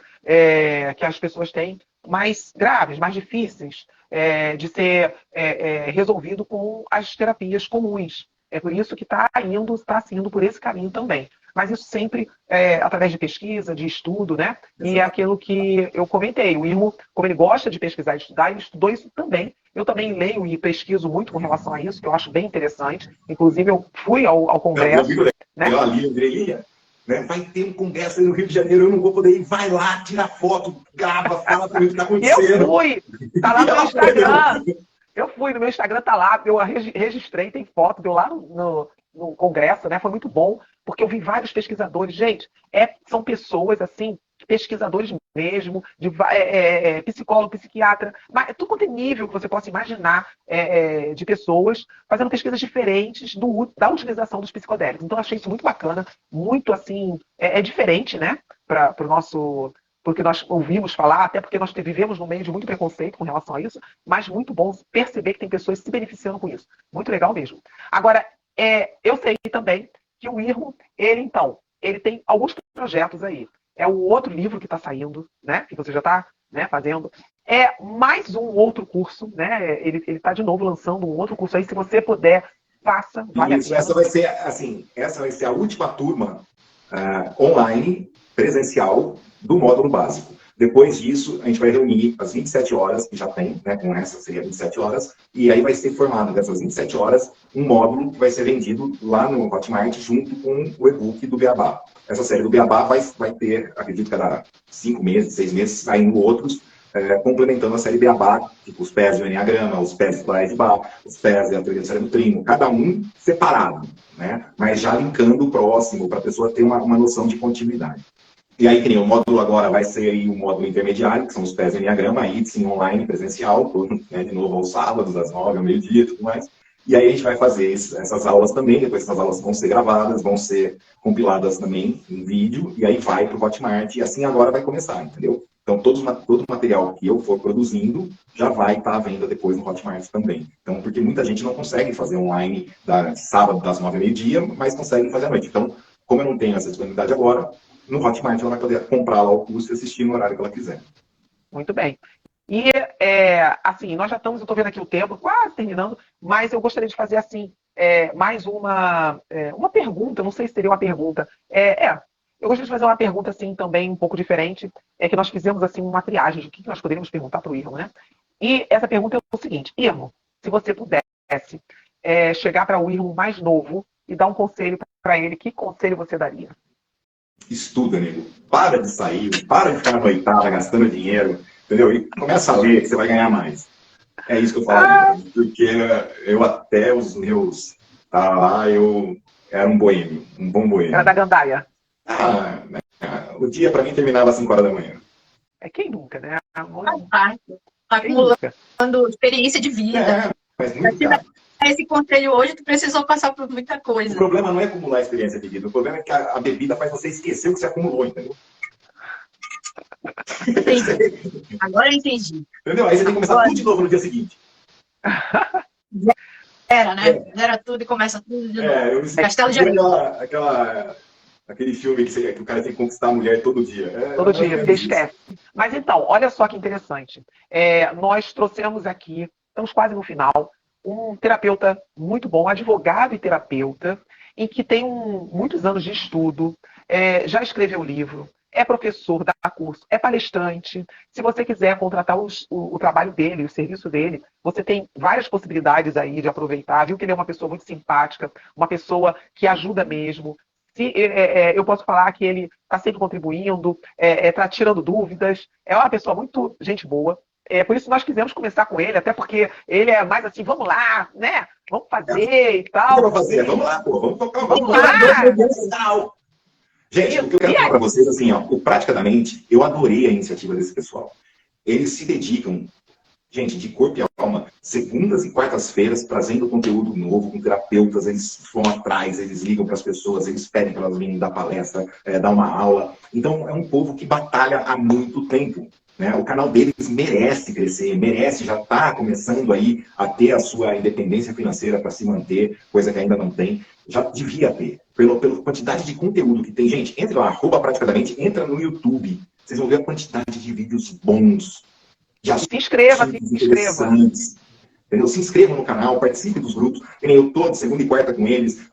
que as pessoas têm mais graves, mais difíceis de ser resolvido com as terapias comuns. É por isso que está indo por esse caminho também. Mas isso sempre através de pesquisa, de estudo, né? E é aquilo que eu comentei. O Irmo, como ele gosta de pesquisar e estudar, ele estudou isso também. Eu também leio e pesquiso muito com relação a isso, que eu acho bem interessante. Inclusive, eu fui ao congresso. Vai ter um congresso aí no Rio de Janeiro, eu não vou poder ir. Vai lá, tira foto, grava, fala para mim o que está acontecendo. Eu fui! Tá lá no meu Instagram. Eu fui, no meu Instagram tá lá, eu registrei, tem foto, deu lá no congresso, né? Foi muito bom, porque eu vi vários pesquisadores. Gente, são pessoas, assim, pesquisadores mesmo, psicólogo, psiquiatra, mas tudo quanto é nível que você possa imaginar de pessoas fazendo pesquisas diferentes da utilização dos psicodélicos. Então, eu achei isso muito bacana, muito, assim, diferente, né? Para o nosso... porque nós ouvimos falar, até porque nós vivemos num meio de muito preconceito com relação a isso, mas muito bom perceber que tem pessoas se beneficiando com isso. Muito legal mesmo. Agora, eu sei também que o Irmo, ele tem alguns projetos aí. É o outro livro que está saindo, né? Que você já está fazendo. É mais um outro curso, né? Ele está de novo lançando um outro curso aí. Se você puder, faça. Vale isso, essa vai ser a última turma online, presencial, do módulo básico. Depois disso, a gente vai reunir as 27 horas, que já tem, né, com essa seria 27 horas, e aí vai ser formado dessas 27 horas um módulo que vai ser vendido lá no Hotmart junto com o e-book do Beabá. Essa série do Beabá vai ter, acredito que cada 5 meses, 6 meses, saindo outros, complementando a série Beabá, tipo os pés do Enneagrama, os pés do Aedibá, os pés da teoria do cérebro trino, cada um separado, né, mas já linkando o próximo, para a pessoa ter uma noção de continuidade. E aí, que nem o módulo agora vai ser aí o módulo intermediário, que são os pés do Enneagrama, aí sim online, presencial, né, de novo aos sábados, às 9, ao meio-dia e tudo mais. E aí a gente vai fazer essas aulas também, depois essas aulas vão ser gravadas, vão ser compiladas também em vídeo, e aí vai para o Hotmart, e assim agora vai começar, entendeu? Então todo o material que eu for produzindo já vai estar à venda depois no Hotmart também. Então, porque muita gente não consegue fazer online sábado das 9 ao meio-dia, mas consegue fazer à noite. Então, como eu não tenho essa disponibilidade agora, no Hotmart ela vai poder comprar lá o curso e assistir no horário que ela quiser. Muito bem. E, assim, nós já estamos, eu estou vendo aqui o tempo, quase terminando, mas eu gostaria de fazer, assim, mais uma pergunta, não sei se seria uma pergunta. Eu gostaria de fazer uma pergunta, assim, também um pouco diferente, que nós fizemos, assim, uma triagem de o que nós poderíamos perguntar para o Irmo, né? E essa pergunta é o seguinte: Irmo, se você pudesse chegar para o irmão mais novo e dar um conselho para ele, que conselho você daria? Estuda, nego. Para de sair, para de ficar na noitada gastando dinheiro, entendeu? E começa a ler que você vai ganhar mais. É isso que eu falaria. Porque eu até os meus... Tá lá, eu era um boêmio, um bom boêmio. Era da gandaia. O dia para mim terminava às 5 horas da manhã. Quem nunca, né? Tá acumulando experiência de vida. Mas muito caro. Esse conselho hoje, tu precisou passar por muita coisa. O problema não é acumular experiência de vida, o problema é que a bebida faz você esquecer o que você acumulou, entendeu? Entendi. Agora eu entendi. Entendeu? Aí você tem que começar tudo de novo no dia seguinte. Era, né? Era tudo e começa tudo de novo. Eu me Castelo de aquele filme que o cara tem que conquistar a mulher todo dia. Todo dia, porque esquece. Mas então, olha só que interessante. Nós trouxemos aqui, estamos quase no final, um terapeuta muito bom, advogado e terapeuta, em que tem muitos anos de estudo, já escreveu livro, é professor, dá curso, é palestrante. Se você quiser contratar o trabalho dele, o serviço dele, você tem várias possibilidades aí de aproveitar. Viu que ele é uma pessoa muito simpática, uma pessoa que ajuda mesmo. Eu posso falar que ele está sempre contribuindo, está tirando dúvidas, é uma pessoa muito gente boa. Por isso nós quisemos começar com ele, até porque ele é mais assim, vamos lá, né? Vamos fazer e tal. Vamos fazer, vamos lá, pô, vamos tocar, vamos lá. Gente, o que eu quero falar para vocês, assim, praticamente, eu adorei a iniciativa desse pessoal. Eles se dedicam, gente, de corpo e alma, segundas e quartas-feiras, trazendo conteúdo novo com terapeutas, eles vão atrás, eles ligam para as pessoas, eles pedem para elas virem dar palestra, dar uma aula. Então, é um povo que batalha há muito tempo. Né? O canal deles merece crescer, merece, já está começando aí a ter a sua independência financeira para se manter, coisa que ainda não tem. Já devia ter, pela quantidade de conteúdo que tem. Gente, entre lá, @praticadamente, entra no YouTube. Vocês vão ver a quantidade de vídeos bons. Se inscreva. Entendeu? Se inscrevam no canal, participe dos grupos. Eu tô de segunda e quarta com eles.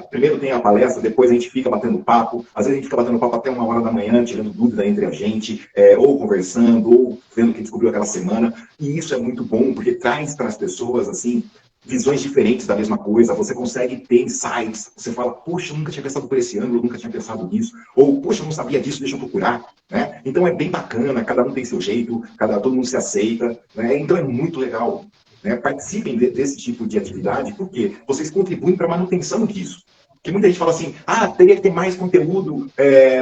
Primeiro tem a palestra, depois a gente fica batendo papo. Às vezes a gente fica batendo papo até 1 hora da manhã, tirando dúvida entre a gente, ou conversando, ou vendo o que descobriu aquela semana. E isso é muito bom, porque traz para as pessoas, assim, visões diferentes da mesma coisa. Você consegue ter insights. Você fala, poxa, eu nunca tinha pensado por esse ângulo, eu nunca tinha pensado nisso. Ou, poxa, eu não sabia disso, deixa eu procurar. Né? Então é bem bacana, cada um tem seu jeito, todo mundo se aceita. Né? Então é muito legal. Né? Participem desse tipo de atividade, porque vocês contribuem para a manutenção disso. Porque muita gente fala assim, teria que ter mais conteúdo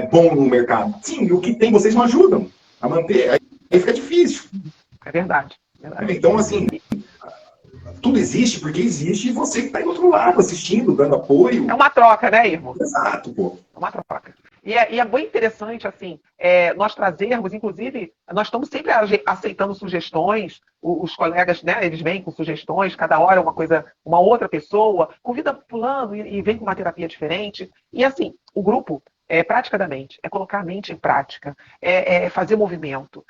bom no mercado. Sim, o que tem vocês não ajudam a manter. Aí fica difícil. É verdade. Então, assim, tudo existe porque existe e você que está aí do outro lado, assistindo, dando apoio. É uma troca, né, irmão? Exato, pô. É uma troca. E é bem interessante, assim, nós trazermos, inclusive, nós estamos sempre aceitando sugestões, os colegas, né, eles vêm com sugestões, cada hora uma outra pessoa, convida fulano e vem com uma terapia diferente. E assim, o grupo, praticamente, é colocar a mente em prática, fazer movimento.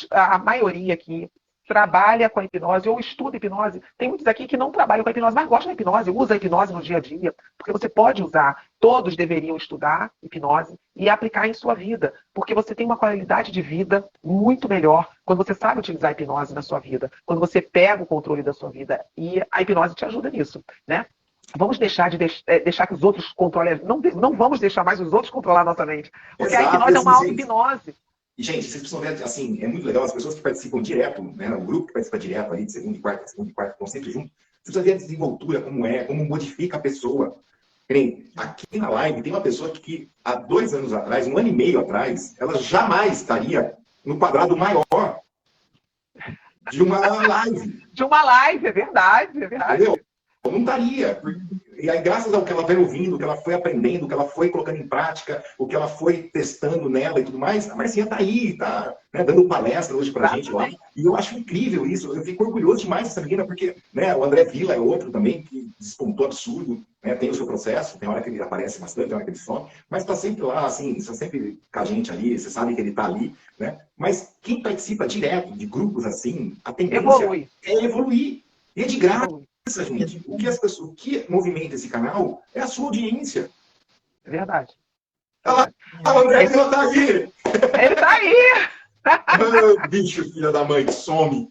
A maioria aqui trabalha com a hipnose ou estuda hipnose. Tem muitos aqui que não trabalham com a hipnose, mas gostam da hipnose, usa a hipnose no dia a dia, porque você pode usar. Todos deveriam estudar hipnose e aplicar em sua vida, porque você tem uma qualidade de vida muito melhor quando você sabe utilizar a hipnose na sua vida, quando você pega o controle da sua vida. E a hipnose te ajuda nisso, né? Vamos deixar de deixar que os outros controlem. Não vamos deixar mais os outros controlar a nossa mente, porque a hipnose é uma auto-hipnose. E, gente, vocês precisam ver, assim, é muito legal, as pessoas que participam direto, né, o grupo que participa direto ali, de segunda e quarta, estão sempre juntos, você precisa ver a desenvoltura, como modifica a pessoa. Aqui na live tem uma pessoa que há 2 anos atrás, 1 ano e meio atrás, ela jamais estaria no quadrado maior de uma live. De uma live, é verdade. Entendeu? Não estaria. E aí, graças ao que ela vai ouvindo, o que ela foi aprendendo, o que ela foi colocando em prática, o que ela foi testando nela e tudo mais, a Marcinha está aí, está, né, dando palestra hoje pra gente lá. E eu acho incrível isso. Eu fico orgulhoso demais dessa menina, porque, né, o André Villa é outro também, que despontou absurdo, né, tem o seu processo, tem hora que ele aparece bastante, tem hora que ele some, mas está sempre lá, assim, está sempre com a gente ali, você sabe que ele está ali, né? Mas quem participa direto de grupos assim, a tendência é evoluir. E é de graça. Gente, o que movimenta esse canal é a sua audiência. É verdade. O André Villa tá aqui! Ele tá aí! Bicho, filha da mãe, some!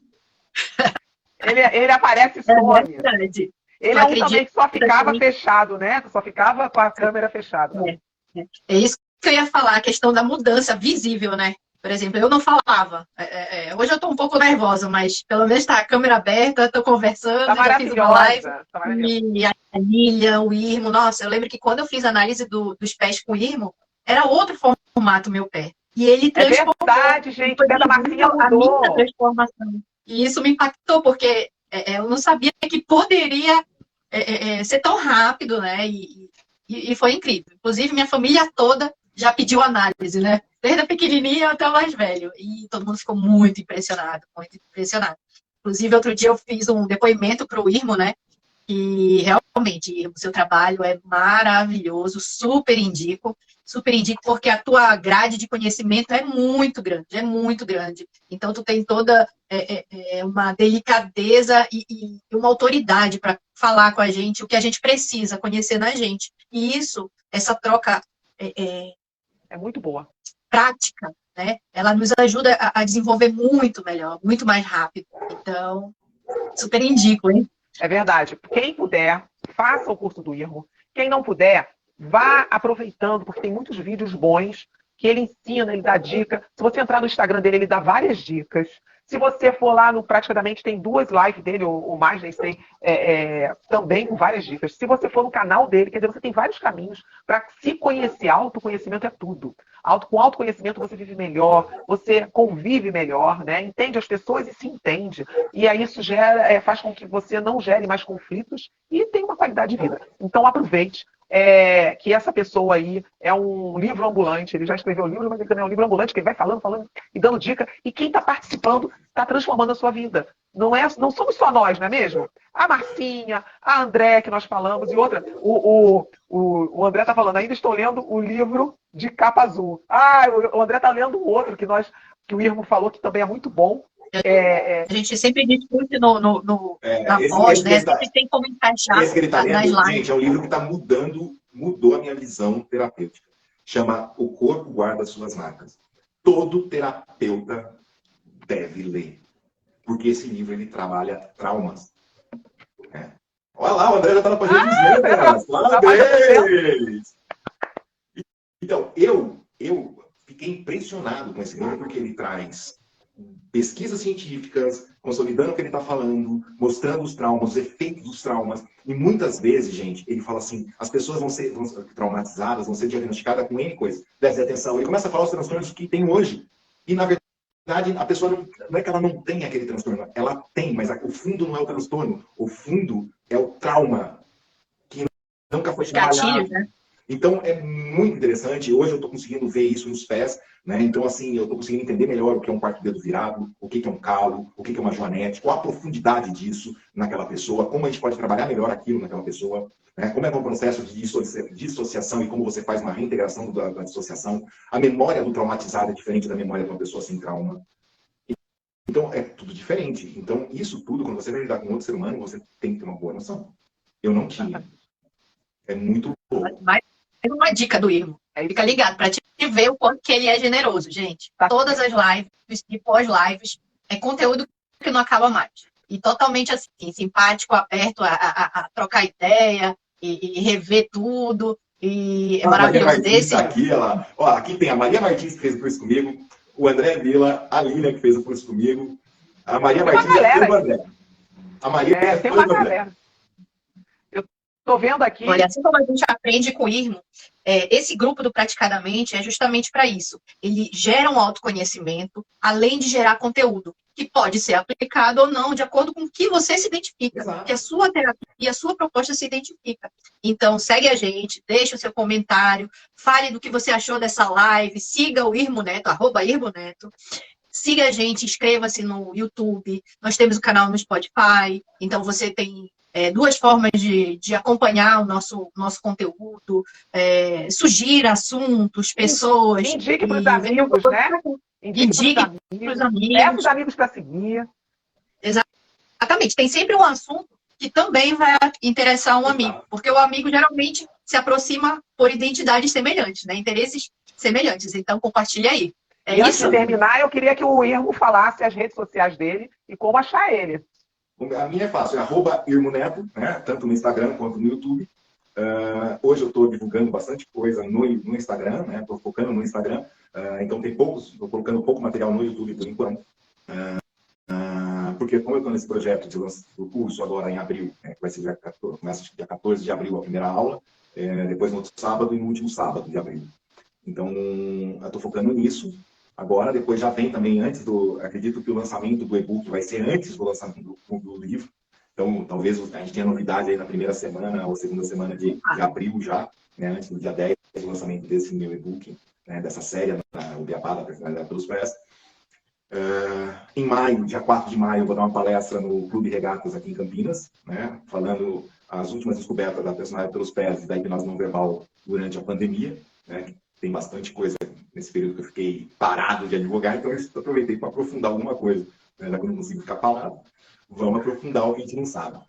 Ele aparece e some. Verdade. Ele é um também que só ficava fechado, né? Só ficava com a câmera fechada. É isso que eu ia falar, a questão da mudança visível, né? Por exemplo, eu não falava. Hoje eu tô um pouco nervosa, mas pelo menos tá a câmera aberta, tô conversando, tá já fiz uma live. Tá e a Lilia, o Irmo, nossa, eu lembro que quando eu fiz a análise dos pés com o Irmo, era outro formato meu pé. E ele transformou. É verdade, gente, o pé da Marcinha mudou. A minha transformação. E isso me impactou, porque eu não sabia que poderia ser tão rápido, né? E foi incrível. Inclusive, minha família toda já pediu análise, né? Desde a pequenininha até o mais velho. E todo mundo ficou muito impressionado, muito impressionado. Inclusive, outro dia eu fiz um depoimento para o Irmo, né? E realmente, Irmo, seu trabalho é maravilhoso, super indico porque a tua grade de conhecimento é muito grande. Então, tu tem toda uma delicadeza e uma autoridade para falar com a gente o que a gente precisa conhecer na gente. E isso, essa troca é muito boa. Prática, né? Ela nos ajuda a desenvolver muito melhor, muito mais rápido. Então, super indico, hein? É verdade. Quem puder, faça o curso do Irmo. Quem não puder, vá aproveitando, porque tem muitos vídeos bons que ele ensina, ele dá dica. Se você entrar no Instagram dele, ele dá várias dicas. Se você for lá no Praticadamente, tem 2 lives dele, ou mais, nem sei, também com várias dicas. Se você for no canal dele, quer dizer, você tem vários caminhos para se conhecer. Autoconhecimento é tudo. Com autoconhecimento você vive melhor, você convive melhor, né? Entende as pessoas e se entende. E aí isso faz com que você não gere mais conflitos e tenha uma qualidade de vida. Então aproveite. Que essa pessoa aí é um livro ambulante, ele já escreveu livro, mas ele também é um livro ambulante, que ele vai falando e dando dica, e quem está participando está transformando a sua vida. Não somos só nós, não é mesmo? A Marcinha, a André, que nós falamos, e outra, o André está falando, ainda estou lendo o livro de capa azul. O André está lendo o outro que o Irmo falou, que também é muito bom. A gente sempre discute na voz, né? Sempre tem como encaixar esse que ele tá lendo, nas lives. gente, é um livro que está mudou a minha visão terapêutica. Chama O Corpo Guarda Suas Marcas. Todo terapeuta deve ler. Porque esse livro, ele trabalha traumas. Olha lá, o André já está na página de vendas. Parabéns! Então, eu fiquei impressionado com esse livro, porque ele traz pesquisas científicas, consolidando o que ele está falando, mostrando os traumas, os efeitos dos traumas. E muitas vezes, gente, ele fala assim, as pessoas vão ser traumatizadas, vão ser diagnosticadas com N coisas. Deve ter atenção. Ele começa a falar os transtornos que tem hoje. E, na verdade, a pessoa não é que ela não tem aquele transtorno. Ela tem, mas o fundo não é o transtorno. O fundo é o trauma, que nunca foi trabalhado. Né? Então, é muito interessante. Hoje eu estou conseguindo ver isso nos pés. Né? Então, assim, eu estou conseguindo entender melhor o que é um quarto dedo virado, o que é um calo, o que é uma joanete, qual a profundidade disso naquela pessoa, como a gente pode trabalhar melhor aquilo naquela pessoa, né? Como é um processo de dissociação e como você faz uma reintegração da dissociação. A memória do traumatizado é diferente da memória de uma pessoa sem trauma. Então, é tudo diferente. Então, isso tudo, quando você vai lidar com outro ser humano, você tem que ter uma boa noção. Eu não tinha. É muito bom. Mais uma dica do Irmo. Fica ligado para te ver o quanto que ele é generoso, gente. Todas as lives e pós-lives é conteúdo que não acaba mais. E totalmente assim, simpático, aberto a trocar ideia e rever tudo. E é maravilhoso desse. Aqui, aqui tem a Maria Martins que fez o curso comigo, o André Vila, a Lina que fez o curso comigo, a Maria Martins e o André. A Maria tem uma galera. Estou vendo aqui. Olha, assim como a gente aprende com o Irmo, esse grupo do Praticadamente é justamente para isso. Ele gera um autoconhecimento, além de gerar conteúdo, que pode ser aplicado ou não, de acordo com o que você se identifica. Exato. Que a sua terapia, a sua proposta se identifica. Então, segue a gente, deixa o seu comentário, fale do que você achou dessa live, siga o Irmo Neto, @IrmoNeto. Siga a gente, inscreva-se no YouTube. Nós temos o canal no Spotify, então você tem 2 formas de acompanhar o nosso conteúdo, sugira assuntos, pessoas. Indique para os amigos, né? Indique para os amigos. Leva os amigos para seguir. Exatamente. Tem sempre um assunto que também vai interessar um amigo, porque o amigo geralmente se aproxima por identidades semelhantes, né? Interesses semelhantes. Então, compartilha aí. E antes de terminar, eu queria que o Irmo falasse as redes sociais dele e como achar ele. A minha é fácil, é @irmoneto, né? Tanto no Instagram quanto no YouTube. Hoje eu estou divulgando bastante coisa no Instagram, né? Estou focando no Instagram. Então estou colocando pouco material no YouTube por enquanto. Porque como eu estou nesse projeto do curso agora em abril, né, que vai ser começa dia 14 de abril a primeira aula, depois no outro sábado e no último sábado de abril. Então, eu estou focando nisso. Agora, depois já vem também acredito que o lançamento do e-book vai ser antes do lançamento do livro. Então, talvez a gente tenha novidade aí na primeira semana ou segunda semana de abril já, né, antes do dia 10, o lançamento desse meu e-book, né, dessa série, o Beabá da Personalidade pelos Pés. Em maio, dia 4 de maio, eu vou dar uma palestra no Clube Regatas aqui em Campinas, né, falando as últimas descobertas da personalidade pelos pés e da hipnose não verbal durante a pandemia, né. Tem bastante coisa nesse período que eu fiquei parado de advogar, então eu aproveitei para aprofundar alguma coisa, né, já que eu não consigo ficar parado. Vamos aprofundar o que a gente não sabe.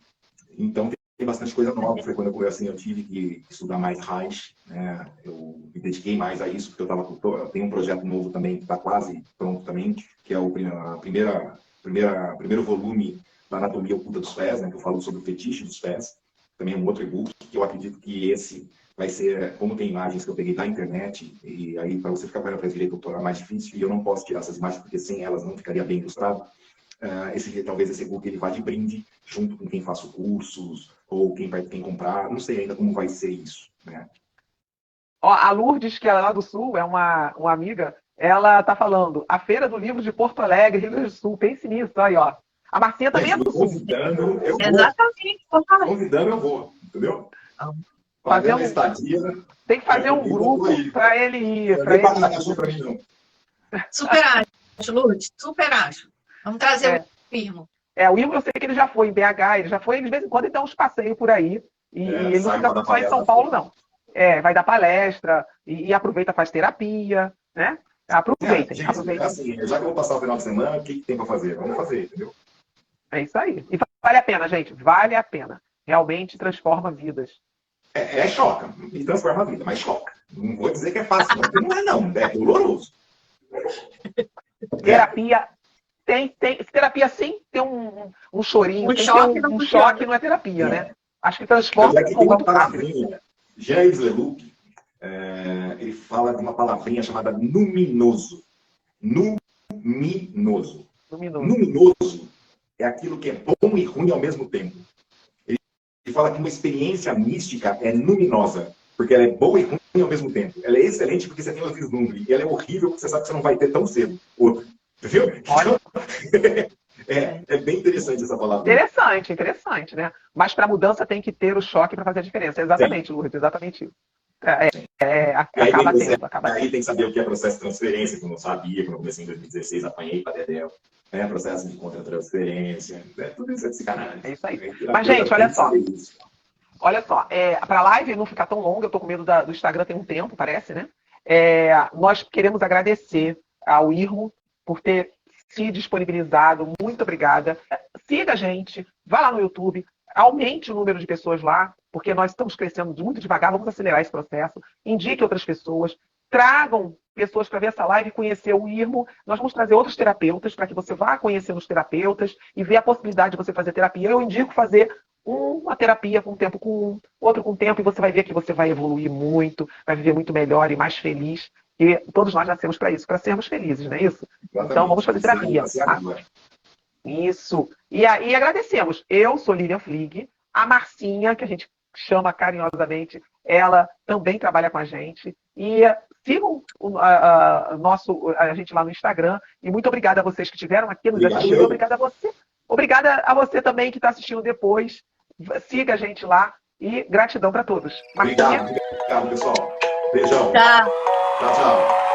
Então tem bastante coisa nova. Foi quando eu tive que estudar mais Reich, né? Eu me dediquei mais a isso, porque eu tenho um projeto novo também, que está quase pronto também, que é o primeiro volume da Anatomia Oculta dos Pés, né, que eu falo sobre o fetiche dos pés. Também é um outro e-book, que eu acredito que esse vai ser, como tem imagens que eu peguei da internet, e aí para você ficar com ela para direito doutor é mais difícil, e eu não posso tirar essas imagens, porque sem elas não ficaria bem ilustrado. Talvez esse e-book ele vá de brinde, junto com quem faça cursos, ou quem comprar, não sei ainda como vai ser isso, né? Ó, a Lourdes, que é lá do Sul, é uma amiga, ela tá falando, a Feira do Livro de Porto Alegre, Rio Grande do Sul, pense nisso, aí, ó. A Marcinha também é do Sul. Convidando, eu vou. Exatamente. Convidando, eu vou, entendeu? Fazer estadia. Tem que fazer um grupo para ele ir. Pra mim, não. Super acho, Lourdes, super acho. Vamos trazer o Irmo. O Irmo eu sei que ele já foi em BH, ele já foi, de vez em quando ele dá uns passeios por aí. E ele não fica só em São Paulo, não. Vai dar palestra e aproveita, faz terapia, né? Aproveitem. Assim, já que eu vou passar o final de semana, o que tem para fazer? Vamos fazer, entendeu? É isso aí. E vale a pena, gente. Vale a pena. Realmente transforma vidas. Choca. E transforma a vida, mas choca. Não vou dizer que é fácil, não é não. É doloroso. Terapia terapia sem ter um chorinho, sem ter um choque não é terapia, né? Acho que transforma muito palavrinha. James Leloup, ele fala de uma palavrinha chamada luminoso. Luminoso. Luminoso é aquilo que é bom e ruim ao mesmo tempo. Ele fala que uma experiência mística é luminosa, porque ela é boa e ruim ao mesmo tempo. Ela é excelente porque você tem um vislumbre, e ela é horrível porque você sabe que você não vai ter tão cedo outra. Viu? Olha. É bem interessante essa palavra. Interessante, né? Mas para mudança tem que ter o choque para fazer a diferença. Exatamente, Lourdes, exatamente isso. Acaba tendo. Aí tem que saber o que é processo de transferência, que eu não sabia, quando eu comecei em 2016, apanhei para Dedéu. Processo de contra-transferência, tudo isso é psicanálise. É isso aí. Mas, gente, olha só. Olha só, para a live não ficar tão longa, eu tô com medo do Instagram tem um tempo, parece, né? Nós queremos agradecer ao Irmo por ter se disponibilizado. Muito obrigada. Siga a gente, vá lá no YouTube, aumente o número de pessoas lá, porque nós estamos crescendo muito devagar, vamos acelerar esse processo. Indique outras pessoas, tragam pessoas para ver essa live e conhecer o Irmo. Nós vamos trazer outros terapeutas para que você vá conhecendo os terapeutas e ver a possibilidade de você fazer terapia. Eu indico fazer uma terapia com tempo com um, outro com tempo, e você vai ver que você vai evoluir muito, vai viver muito melhor e mais feliz. E todos nós nascemos para isso, para sermos felizes, não é isso? Exatamente. Então vamos fazer terapia. Isso. E agradecemos. Eu sou Lilian Flig, a Marcinha, que a gente chama carinhosamente, ela também trabalha com a gente. E sigam a gente lá no Instagram. E muito obrigada a vocês que estiveram aqui nos assistindo. Obrigada a você. Obrigada a você também que está assistindo depois. Siga a gente lá. E gratidão para todos. Obrigado, pessoal. Beijão. Tchau, tchau.